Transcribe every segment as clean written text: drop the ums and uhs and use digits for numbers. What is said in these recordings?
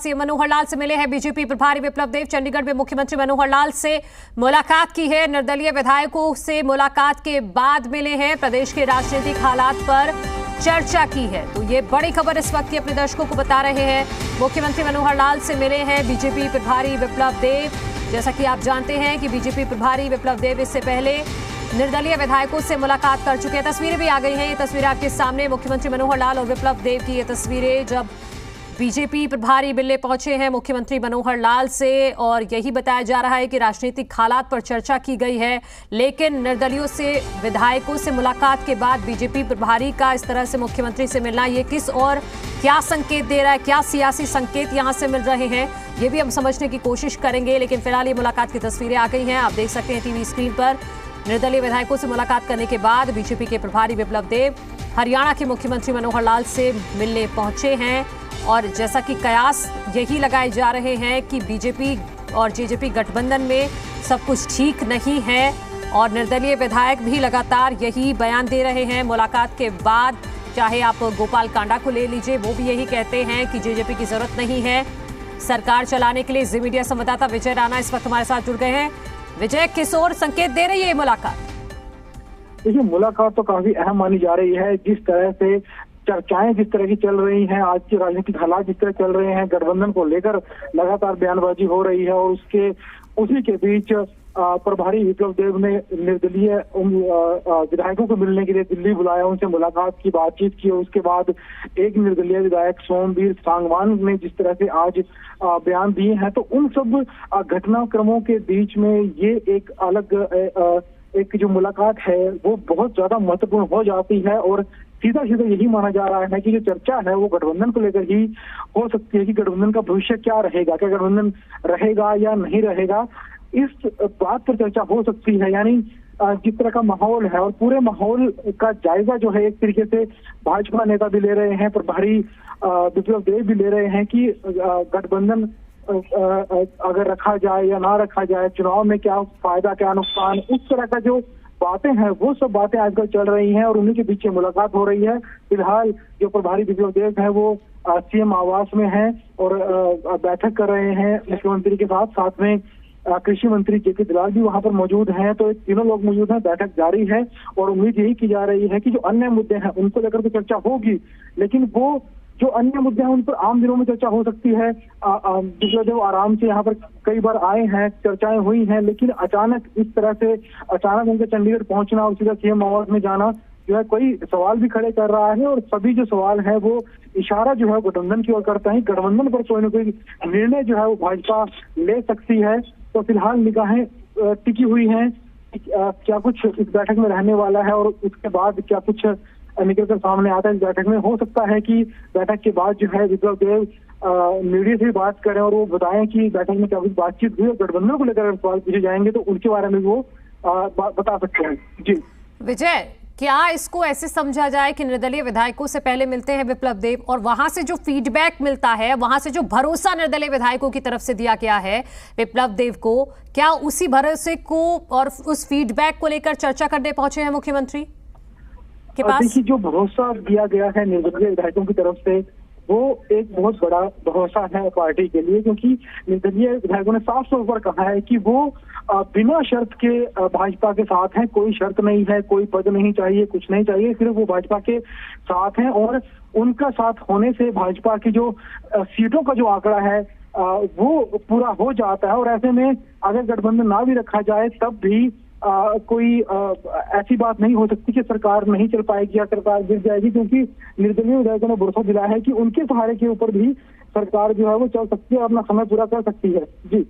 CM Manohar Lal से मिले हैं बीजेपी प्रभारी विप्लव देव। चंडीगढ़ में मुख्यमंत्री मनोहर लाल से मुलाकात की है। निर्दलीय विधायकों से मुलाकात के बाद मिले हैं, प्रदेश के राजनीतिक हालात पर चर्चा की है। तो ये बड़ी खबर इस वक्त की अपने दर्शकों को बता रहे हैं। मुख्यमंत्री मनोहर लाल से मिले हैं बीजेपी प्रभारी विप्लव देव। जैसा कि आप जानते हैं कि बीजेपी प्रभारी विप्लव देव इससे पहले निर्दलीय विधायकों से मुलाकात कर चुके हैं। तस्वीरें भी आ गई हैं, ये तस्वीरें आपके सामने मुख्यमंत्री मनोहर लाल और विप्लव देव की ये तस्वीरें जब बीजेपी प्रभारी मिलने पहुंचे हैं मुख्यमंत्री मनोहर लाल से, और यही बताया जा रहा है कि राजनीतिक हालात पर चर्चा की गई है। लेकिन निर्दलीयों से विधायकों से मुलाकात के बाद बीजेपी प्रभारी का इस तरह से मुख्यमंत्री से मिलना, ये किस और क्या संकेत दे रहा है, क्या सियासी संकेत यहां से मिल रहे हैं, ये भी हम समझने की कोशिश करेंगे। लेकिन फिलहाल ये मुलाकात की तस्वीरें आ गई हैं, आप देख सकते हैं टीवी स्क्रीन पर। निर्दलीय विधायकों से मुलाकात करने के बाद बीजेपी के प्रभारी विप्लव देव हरियाणा के मुख्यमंत्री मनोहर लाल से मिलने पहुंचे हैं। और जैसा कि कयास यही लगाए जा रहे हैं कि बीजेपी और जेजेपी गठबंधन में सब कुछ ठीक नहीं है, और निर्दलीय विधायक भी लगातार यही बयान दे रहे हैं मुलाकात के बाद। चाहे आप गोपाल कांडा को ले लीजिए, वो भी यही कहते हैं कि जेजेपी की जरूरत नहीं है सरकार चलाने के लिए। जी मीडिया संवाददाता विजय राणा इस वक्त हमारे साथ जुड़ गए हैं। विजय, किस और संकेत दे रही है ये मुलाकात? देखिए, मुलाकात तो काफी अहम मानी जा रही है। जिस तरह से चर्चाएं जिस तरह की चल रही हैं, आज के राजनीतिक हालात जिस तरह चल रहे हैं, गठबंधन को लेकर लगातार बयानबाजी हो रही है, और उसी के बीच प्रभारी विप्लव देव ने निर्दलीय विधायकों को मिलने के लिए दिल्ली बुलाया, उनसे मुलाकात की, बातचीत की। और उसके बाद एक निर्दलीय विधायक सोमवीर सांगवान ने जिस तरह से आज बयान दिए हैं, तो उन सब घटनाक्रमों के बीच में ये एक अलग एक जो मुलाकात है वो बहुत ज्यादा महत्वपूर्ण हो जाती है। और सीधा सीधा यही माना जा रहा है कि जो चर्चा है वो गठबंधन को लेकर ही हो सकती है कि गठबंधन का भविष्य क्या रहेगा, क्या गठबंधन रहेगा या नहीं रहेगा, इस बात पर चर्चा हो सकती है। यानी जिस तरह का माहौल है, और पूरे माहौल का जायजा जो है एक तरीके से भाजपा नेता भी ले रहे हैं, प्रभारी विप्लव देव भी ले रहे हैं कि गठबंधन अगर रखा जाए या ना रखा जाए, चुनाव में क्या फायदा क्या नुकसान, उस तरह का जो बातें हैं वो सब बातें आजकल चल रही हैं, और उन्हीं के बीच मुलाकात हो रही है। फिलहाल जो प्रभारी विप्लव देव है वो सीएम आवास में हैं और बैठक कर रहे हैं मुख्यमंत्री के साथ। साथ में कृषि मंत्री जेपी दलाल भी वहां पर मौजूद हैं। तो तीनों लोग मौजूद हैं, बैठक जारी है, और उम्मीद यही की जा रही है कि जो अन्य मुद्दे हैं उनको लेकर तो चर्चा होगी, लेकिन वो जो अन्य मुद्दे हैं उन पर आम दिनों में चर्चा हो सकती है। विप्लव देव आराम से यहाँ पर कई बार आए हैं, चर्चाएं हुई हैं, लेकिन अचानक इस तरह से अचानक उनके चंडीगढ़ पहुंचना और सीधा सीएम आवास में जाना जो है कोई सवाल भी खड़े कर रहा है। और सभी जो सवाल है वो इशारा जो है गठबंधन की ओर करता है, गठबंधन पर कोई न कोई निर्णय जो है वो भाजपा ले सकती है। तो फिलहाल निगाहें टिकी हुई हैं क्या कुछ इस बैठक में रहने वाला है, और उसके बाद क्या कुछ निकलकर सामने आता है इस बैठक में। हो सकता है कि बैठक के बाद जो है विप्लव देव मीडिया से बात करें और वो बताएं कि बैठक में क्या कुछ बातचीत हुई, और गठबंधन को लेकर सवाल पूछे जाएंगे तो उनके बारे में वो बता सकते हैं। जी विजय, क्या इसको ऐसे समझा जाए कि निर्दलीय विधायकों से पहले मिलते हैं विप्लव देव, और वहां से जो फीडबैक मिलता है, वहां से जो भरोसा निर्दलीय विधायकों की तरफ से दिया गया है विप्लव देव को, क्या उसी भरोसे को और उस फीडबैक को लेकर चर्चा करने पहुंचे हैं मुख्यमंत्री के पास? देखिए, जो भरोसा दिया गया है निर्दलीय विधायकों की तरफ से वो एक बहुत बड़ा भरोसा है पार्टी के लिए, क्योंकि निर्दलीय विधायकों ने साफ तौर पर कहा है कि वो बिना शर्त के भाजपा के साथ हैं। कोई शर्त नहीं है, कोई पद नहीं चाहिए, कुछ नहीं चाहिए, सिर्फ वो भाजपा के साथ हैं। और उनका साथ होने से भाजपा की जो सीटों का जो आंकड़ा है वो पूरा हो जाता है। और ऐसे में अगर गठबंधन ना भी रखा जाए तब भी कोई ऐसी बात नहीं हो सकती कि सरकार नहीं चल पाएगी या सरकार गिर जाएगी, क्योंकि निर्दलीय विधायकों ने भरोसा दिलाया है कि उनके सहारे के ऊपर भी सरकार जो है वो चल सकती है, अपना समय पूरा कर सकती है। जी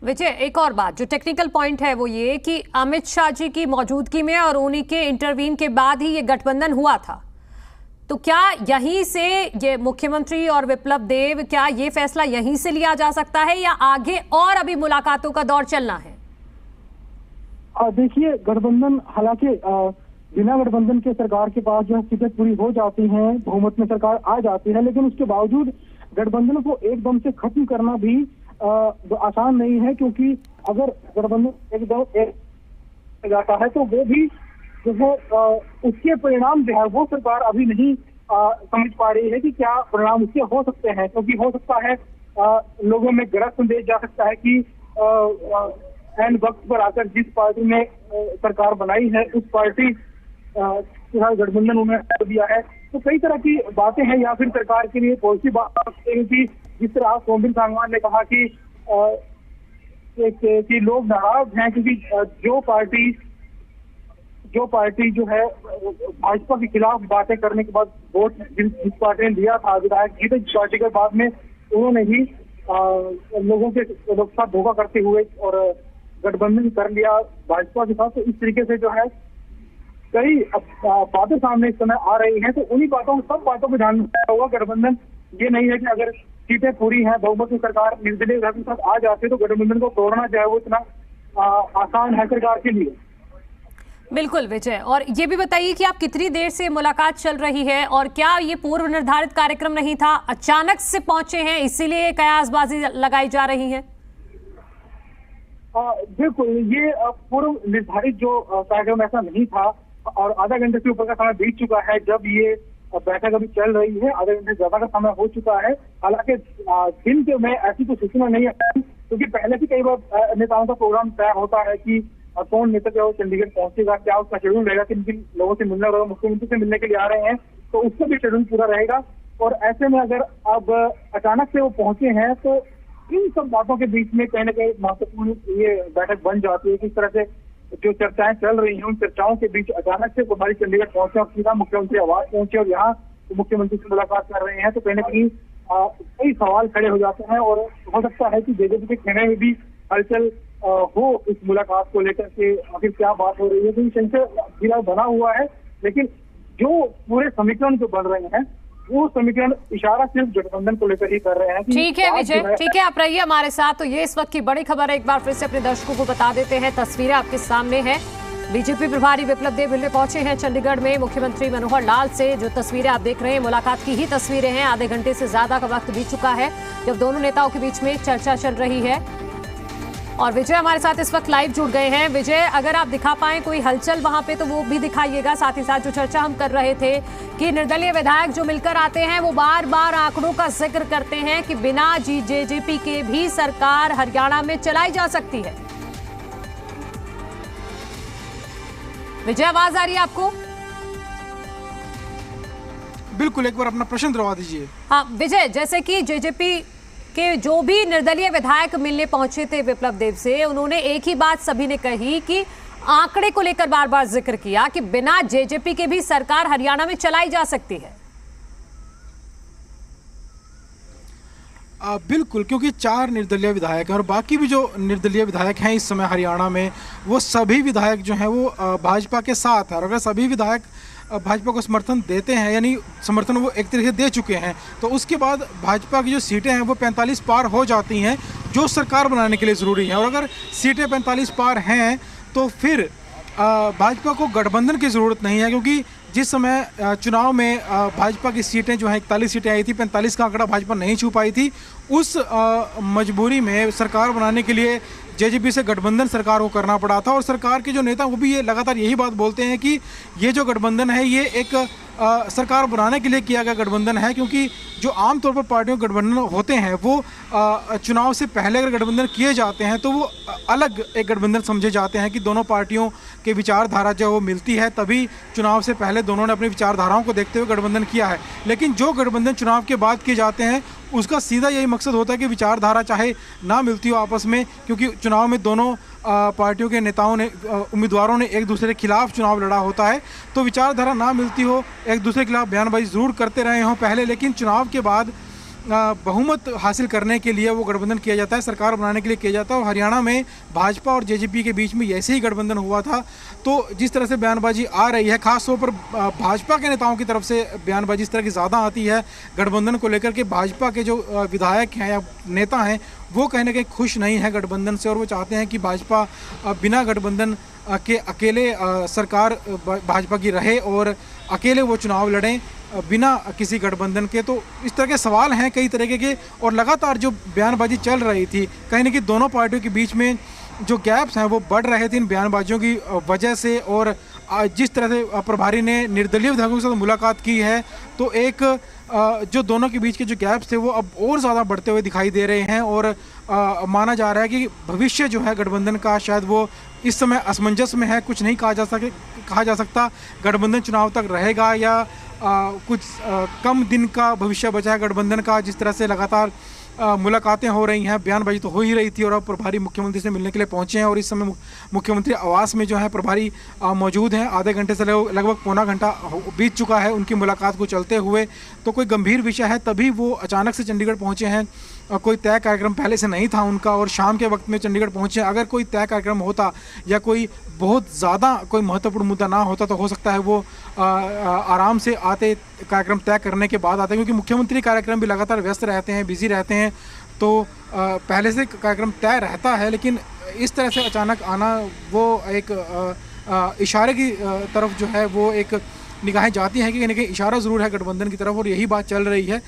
विजय, एक और बात जो टेक्निकल पॉइंट है वो ये कि अमित शाह जी की मौजूदगी में और उन्हीं के इंटरवीन के बाद ही ये गठबंधन हुआ था, तो क्या यहीं से ये मुख्यमंत्री और विप्लव देव, क्या ये फैसला यहीं से लिया जा सकता है या आगे और अभी मुलाकातों का दौर चलना है? देखिए, गठबंधन हालांकि बिना गठबंधन के सरकार के पास जो है सीटें पूरी हो जाती हैं, बहुमत में सरकार आ जाती है, लेकिन उसके बावजूद गठबंधन को एकदम से खत्म करना भी आसान नहीं है, क्योंकि अगर गठबंधन एकदम जाता है तो वो भी जो है उसके परिणाम जो है वो सरकार अभी नहीं समझ पा रही है कि क्या परिणाम उसके हो सकते हैं, क्योंकि हो सकता है लोगों में गलत संदेश जा सकता है कि एन वक्त पर आकर जिस पार्टी ने सरकार बनाई है उस पार्टी के साथ गठबंधन उन्होंने कर दिया है। तो कई तरह की बातें हैं, या फिर सरकार के लिए पॉजिटिव बात है कि जिस तरह सोमवीर सांगवान ने कहा कि लोग नाराज हैं क्योंकि जो पार्टी जो है भाजपा के खिलाफ बातें करने के बाद वोट जिस पार्टी ने दिया था विधायक जीते, जिस पार्टी के बाद में उन्होंने ही लोगों के साथ धोखा करते हुए और गठबंधन कर लिया भाजपा के साथ। तो इस तरीके से जो है कई बातें सामने इस समय आ रही हैं, तो उन्हीं सब बातों को ध्यान में रखा होगा गठबंधन। ये नहीं है कि अगर सीटें पूरी हैं, बहुमत की सरकार निर्दलीय विधायक के साथ आ जाती है तो गठबंधन को तोड़ना चाहे वो इतना आसान है सरकार के लिए। बिल्कुल विजय, और ये भी बताइए कि आप कितनी देर से मुलाकात चल रही है और क्या ये पूर्व निर्धारित कार्यक्रम नहीं था, अचानक से पहुंचे हैं इसीलिए कयासबाजी लगाई जा रही है? बिल्कुल, ये पूर्व निर्धारित जो कार्यक्रम ऐसा नहीं था और आधा घंटे से ऊपर का समय बीत चुका है जब ये बैठक अभी चल रही है, आधे घंटे ज्यादा का समय हो चुका है। हालांकि दिन के में ऐसी कोई सूचना नहीं है, क्योंकि पहले भी कई बार नेताओं का प्रोग्राम तय होता है कि कौन नेता जो है चंडीगढ़ पहुंचेगा, क्या उसका शेड्यूल रहेगा, किन किन लोगों से मिलने वाला, मुख्यमंत्री से मिलने के लिए आ रहे हैं तो उसका भी शेड्यूल पूरा रहेगा। और ऐसे में अगर अब अचानक से वो पहुंचे हैं तो इन सब बातों के बीच में कहीं ना कहीं महत्वपूर्ण ये बैठक बन जाती है। किस तरह से जो चर्चाएं चल रही हैं उन चर्चाओं के बीच अचानक से प्रभारी चंडीगढ़ पहुंचे और सीधा मुख्यमंत्री आवास पहुंचे और यहाँ मुख्यमंत्री से मुलाकात कर रहे हैं, तो कहीं ना कहीं कई सवाल खड़े हो जाते हैं और हो सकता है कि जेजेपी के खेमे में भी हलचल हो इस मुलाकात को लेकर के आखिर क्या बात हो रही है। तो संशय फिलहाल बना हुआ है, लेकिन जो पूरे समीकरण जो बन रहे हैं वो समीकरण इशारा सिर्फ गठबंधन को लेकर ही कर रहे हैं। ठीक है विजय, ठीक है, आप रहिए हमारे साथ। तो ये इस वक्त की बड़ी खबर है, एक बार फिर से अपने दर्शकों को बता देते हैं। तस्वीरें आपके सामने हैं, बीजेपी प्रभारी विप्लव देव मिलने पहुंचे हैं चंडीगढ़ में मुख्यमंत्री मनोहर लाल से। जो तस्वीरें आप देख रहे हैं मुलाकात की ही तस्वीरें हैं। आधे घंटे से ज्यादा का वक्त बीत चुका है जब दोनों नेताओं के बीच में चर्चा चल रही है और विजय हमारे साथ इस वक्त लाइव जुड़ गए हैं। विजय, अगर आप दिखा पाए कोई हलचल वहां पे तो वो भी दिखाइएगा। साथ ही साथ जो चर्चा हम कर रहे थे कि निर्दलीय विधायक जो मिलकर आते हैं वो बार बार आंकड़ों का जिक्र करते हैं कि बिना जेजेपी के भी सरकार हरियाणा में चलाई जा सकती है। विजय, आवाज आ रही है आपको? बिल्कुल, एक बार अपना प्रश्न दोहरा दीजिए। हाँ विजय, जैसे कि जेजेपी कि जो भी निर्दलीय विधायक मिलने पहुंचे थे विप्लव देव से, उन्होंने एक ही बात सभी ने कही कि आंकड़े को लेकर बार बार जिक्र किया कि बिना जेजेपी के भी सरकार हरियाणा में चलाई जा सकती है। बिल्कुल, क्योंकि 4 निर्दलीय विधायक हैं और बाकी भी जो निर्दलीय विधायक हैं इस समय हरियाणा में वो सभी विधायक जो हैं वो भाजपा के साथ हैं। और अगर सभी विधायक भाजपा को समर्थन देते हैं, यानी समर्थन वो एक तरीके से दे चुके हैं, तो उसके बाद भाजपा की जो सीटें हैं वो 45 पार हो जाती हैं जो सरकार बनाने के लिए ज़रूरी हैं। और अगर सीटें 45 पार हैं तो फिर भाजपा को गठबंधन की ज़रूरत नहीं है, क्योंकि जिस समय चुनाव में भाजपा की सीटें जो हैं 41 सीटें आई थी, 45 का आंकड़ा भाजपा नहीं छू पाई थी। उस मजबूरी में सरकार बनाने के लिए जेजेपी से गठबंधन सरकार को करना पड़ा था। और सरकार के जो नेता वो भी ये लगातार यही बात बोलते हैं कि ये जो गठबंधन है ये एक सरकार बनाने के लिए किया गया गठबंधन है, क्योंकि जो आमतौर पर पार्टियों के गठबंधन होते हैं वो चुनाव से पहले अगर गठबंधन किए जाते हैं तो वो अलग एक गठबंधन समझे जाते हैं कि दोनों पार्टियों के विचारधारा जो वो मिलती है, तभी चुनाव से पहले दोनों ने अपनी विचारधाराओं को देखते हुए गठबंधन किया है। लेकिन जो गठबंधन चुनाव के बाद किए जाते हैं उसका सीधा यही मकसद होता है कि विचारधारा चाहे ना मिलती हो आपस में, क्योंकि चुनाव में दोनों पार्टियों के नेताओं ने उम्मीदवारों ने एक दूसरे के खिलाफ चुनाव लड़ा होता है, तो विचारधारा ना मिलती हो, एक दूसरे के खिलाफ बयानबाजी ज़रूर करते रहे हों पहले, लेकिन चुनाव के बाद बहुमत हासिल करने के लिए वो गठबंधन किया जाता है, सरकार बनाने के लिए किया जाता है। और हरियाणा में भाजपा और जेजेपी के बीच में ऐसे ही गठबंधन हुआ था। तो जिस तरह से बयानबाजी आ रही है, खासतौर पर भाजपा के नेताओं की तरफ से बयानबाजी इस तरह की ज़्यादा आती है गठबंधन को लेकर के, भाजपा के जो विधायक हैं या नेता हैं वो कहीं ना कहीं खुश नहीं है गठबंधन से और वो चाहते हैं कि भाजपा बिना गठबंधन के अकेले सरकार भाजपा की रहे और अकेले वो चुनाव लड़ें बिना किसी गठबंधन के। तो इस तरह के सवाल हैं कई तरीके के और लगातार जो बयानबाजी चल रही थी कहीं ना कहीं दोनों पार्टियों के बीच में जो गैप्स हैं वो बढ़ रहे थे इन बयानबाजियों की वजह से। और जिस तरह से प्रभारी ने निर्दलीय विधायकों के साथ मुलाकात की है, तो एक जो दोनों के बीच के जो गैप्स थे वो अब और ज़्यादा बढ़ते हुए दिखाई दे रहे हैं। और माना जा रहा है कि भविष्य जो है गठबंधन का शायद वो इस समय असमंजस में है। कुछ नहीं कहा जा सकता गठबंधन चुनाव तक रहेगा या कुछ कम दिन का भविष्य बचा है गठबंधन का। जिस तरह से लगातार मुलाकातें हो रही हैं, बयानबाजी तो हो ही रही थी और अब प्रभारी मुख्यमंत्री से मिलने के लिए पहुंचे हैं और इस समय मुख्यमंत्री आवास में जो है प्रभारी मौजूद हैं। आधे घंटे से लगभग पौना घंटा बीत चुका है उनकी मुलाकात को चलते हुए। तो कोई गंभीर विषय है तभी वो अचानक से चंडीगढ़ पहुंचे हैं। कोई तय कार्यक्रम पहले से नहीं था उनका और शाम के वक्त में चंडीगढ़ पहुंचे। अगर कोई तय कार्यक्रम होता या कोई बहुत ज़्यादा कोई महत्वपूर्ण मुद्दा ना होता तो हो सकता है वो आराम से आते, कार्यक्रम तय करने के बाद आते, क्योंकि मुख्यमंत्री कार्यक्रम भी लगातार व्यस्त रहते हैं, बिजी रहते हैं। तो पहले से कार्यक्रम तय रहता है, लेकिन इस तरह से अचानक आना वो एक इशारे की तरफ जो है वो एक निगाहें जाती हैं कि कहीं ना कहीं इशारा ज़रूर है गठबंधन की तरफ और यही बात चल रही है।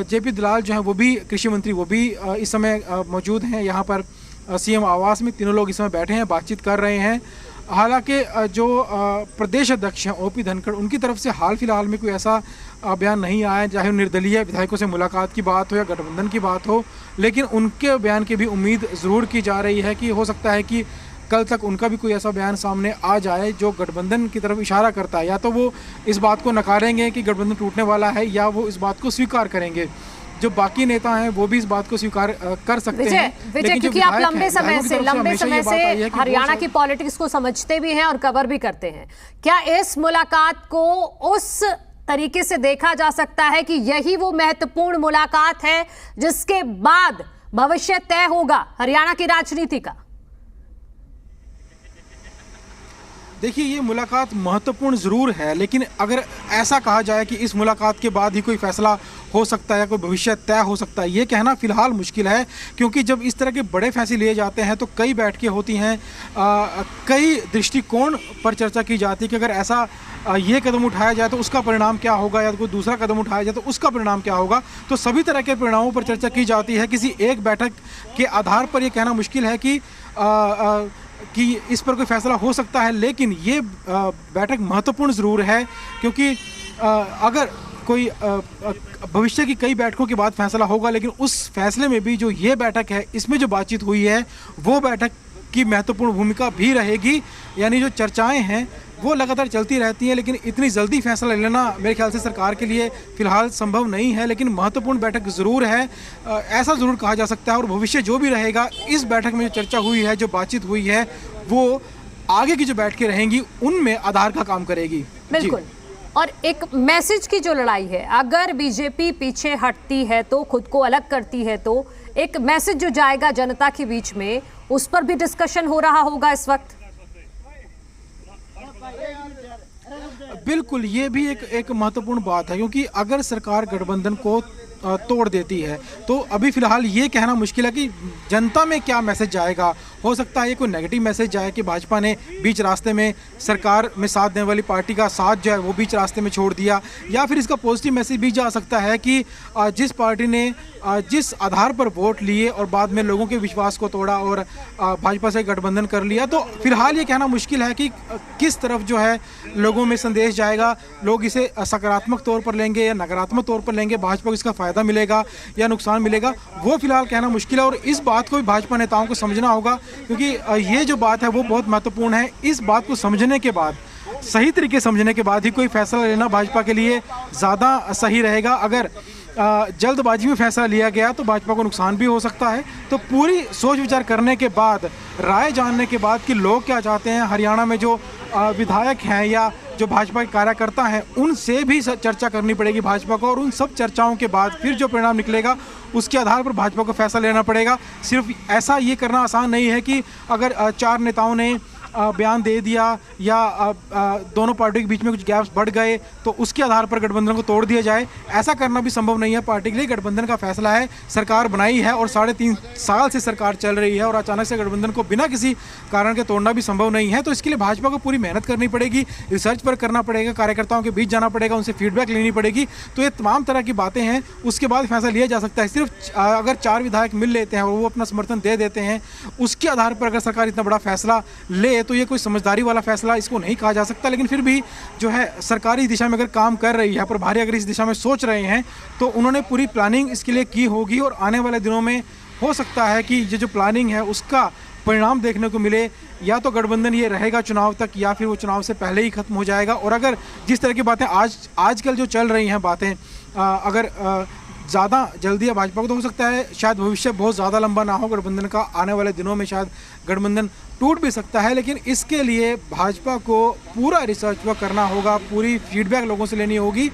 जेपी दलाल जो है वो भी कृषि मंत्री, वो भी इस समय मौजूद हैं यहाँ पर सीएम आवास में। तीनों लोग इस समय बैठे हैं, बातचीत कर रहे हैं। हालांकि जो प्रदेश अध्यक्ष हैं ओपी धनखड़, उनकी तरफ से हाल फिलहाल में कोई ऐसा बयान नहीं आया, चाहे निर्दलीय विधायकों से मुलाकात की बात हो या गठबंधन की बात हो। लेकिन उनके बयान की भी उम्मीद ज़रूर की जा रही है कि हो सकता है कि कल तक उनका भी कोई ऐसा बयान सामने आ जाए जो गठबंधन की तरफ इशारा करता है। या तो वो इस बात को नकारेंगे कि गठबंधन टूटने वाला है या वो इस बात को स्वीकार करेंगे। जो बाकी नेता हैं वो भी इस बात को स्वीकार कर सकते हैं। विजय, क्योंकि आप लंबे समय से हरियाणा की पॉलिटिक्स को समझते भी हैं और कवर भी करते हैं, क्या इस मुलाकात को उस तरीके से देखा जा सकता है कि यही वो महत्वपूर्ण मुलाकात है जिसके बाद भविष्य तय होगा हरियाणा की राजनीति का? देखिए, ये मुलाकात महत्वपूर्ण ज़रूर है, लेकिन अगर ऐसा कहा जाए कि इस मुलाकात के बाद ही कोई फैसला हो सकता है या कोई भविष्य तय हो सकता है, ये कहना फ़िलहाल मुश्किल है। क्योंकि जब इस तरह के बड़े फैसले लिए जाते हैं तो कई बैठकें होती हैं, कई दृष्टिकोण पर चर्चा की जाती है कि अगर ऐसा ये कदम उठाया जाए तो उसका परिणाम क्या होगा या कोई दूसरा कदम उठाया जाए तो उसका परिणाम क्या होगा। तो सभी तरह के परिणामों पर चर्चा की जाती है। किसी एक बैठक के आधार पर यह कहना मुश्किल है कि इस पर कोई फैसला हो सकता है। लेकिन ये बैठक महत्वपूर्ण ज़रूर है, क्योंकि अगर कोई भविष्य की कई बैठकों के बाद फैसला होगा, लेकिन उस फैसले में भी जो ये बैठक है इसमें जो बातचीत हुई है वो बैठक की महत्वपूर्ण भूमिका भी रहेगी। यानी जो चर्चाएं हैं वो लगातार चलती रहती हैं, लेकिन इतनी जल्दी फैसला लेना मेरे ख्याल से सरकार के लिए फ़िलहाल संभव नहीं है। लेकिन महत्वपूर्ण बैठक ज़रूर है, ऐसा ज़रूर कहा जा सकता है। और भविष्य जो भी रहेगा, इस बैठक में जो चर्चा हुई है, जो बातचीत हुई है, वो आगे की जो बैठकें रहेंगी उनमें आधार का काम करेगी। बिल्कुल। और एक मैसेज की जो लड़ाई है, अगर बीजेपी पीछे हटती है तो, खुद को अलग करती है तो एक मैसेज जो जाएगा जनता के बीच में, उस पर भी डिस्कशन हो रहा होगा इस वक्त। बिल्कुल, ये भी एक महत्वपूर्ण बात है, क्योंकि अगर सरकार गठबंधन को तोड़ देती है तो अभी फ़िलहाल ये कहना मुश्किल है कि जनता में क्या मैसेज जाएगा। हो सकता है ये कोई नेगेटिव मैसेज जाए कि भाजपा ने बीच रास्ते में सरकार में साथ देने वाली पार्टी का साथ जो है वो बीच रास्ते में छोड़ दिया, या फिर इसका पॉजिटिव मैसेज भी जा सकता है कि जिस पार्टी ने जिस आधार पर वोट लिए और बाद में लोगों के विश्वास को तोड़ा और भाजपा से गठबंधन कर लिया, तो फिलहाल ये कहना मुश्किल है कि किस तरफ जो है लोगों में संदेश जाएगा। लोग इसे सकारात्मक तौर पर लेंगे या नकारात्मक तौर पर लेंगे, भाजपा को इसका फ़ायदा मिलेगा या नुकसान मिलेगा, वो फिलहाल कहना मुश्किल है। और इस बात को भी भाजपा नेताओं को समझना होगा, क्योंकि ये जो बात है वो बहुत महत्वपूर्ण है। इस बात को समझने के बाद, सही तरीके समझने के बाद ही कोई फैसला लेना भाजपा के लिए ज़्यादा सही रहेगा। अगर जल्दबाजी में फैसला लिया गया तो भाजपा को नुकसान भी हो सकता है। तो पूरी सोच विचार करने के बाद, राय जानने के बाद कि लोग क्या चाहते हैं, हरियाणा में जो विधायक हैं या जो भाजपा के कार्यकर्ता हैं, उनसे भी चर्चा करनी पड़ेगी भाजपा को। और उन सब चर्चाओं के बाद फिर जो परिणाम निकलेगा उसके आधार पर भाजपा को फैसला लेना पड़ेगा। सिर्फ ऐसा ये करना आसान नहीं है कि अगर 4 नेताओं ने बयान दे दिया या दोनों पार्टियों के बीच में कुछ गैप्स बढ़ गए तो उसके आधार पर गठबंधन को तोड़ दिया जाए, ऐसा करना भी संभव नहीं है पार्टी के लिए। गठबंधन का फैसला है, सरकार बनाई है और 3.5 साल से सरकार चल रही है और अचानक से गठबंधन को बिना किसी कारण के तोड़ना भी संभव नहीं है। तो इसके लिए भाजपा को पूरी मेहनत करनी पड़ेगी, रिसर्च पर करना पड़ेगा, कार्यकर्ताओं के बीच जाना पड़ेगा, उनसे फीडबैक लेनी पड़ेगी। तो ये तमाम तरह की बातें हैं, उसके बाद फैसला लिया जा सकता है। सिर्फ अगर 4 विधायक मिल लेते हैं और वो अपना समर्थन दे देते हैं, उसके आधार पर अगर सरकार इतना बड़ा फैसला ले देखे तो ये कोई समझदारी वाला फैसला इसको नहीं कहा जा सकता, लेकिन फिर भी जो है सरकारी दिशा में अगर काम कर रही है, प्रभारी अगर इस दिशा में सोच रहे हैं तो उन्होंने पूरी प्लानिंग इसके लिए की होगी और आने वाले दिनों में हो सकता है कि ये जो प्लानिंग है उसका परिणाम देखने को मिले। या तो गठबंधन ये रहेगा चुनाव तक या फिर वो चुनाव से पहले ही खत्म हो जाएगा। और अगर जिस तरह की बातें आजकल जो चल रही हैं बातें, अगर ज़्यादा जल्दी है भाजपा को तो हो सकता है शायद भविष्य बहुत ज़्यादा लंबा ना हो गठबंधन का, आने वाले दिनों में शायद गठबंधन टूट भी सकता है। लेकिन इसके लिए भाजपा को पूरा रिसर्च वर्क करना होगा, पूरी फीडबैक लोगों से लेनी होगी।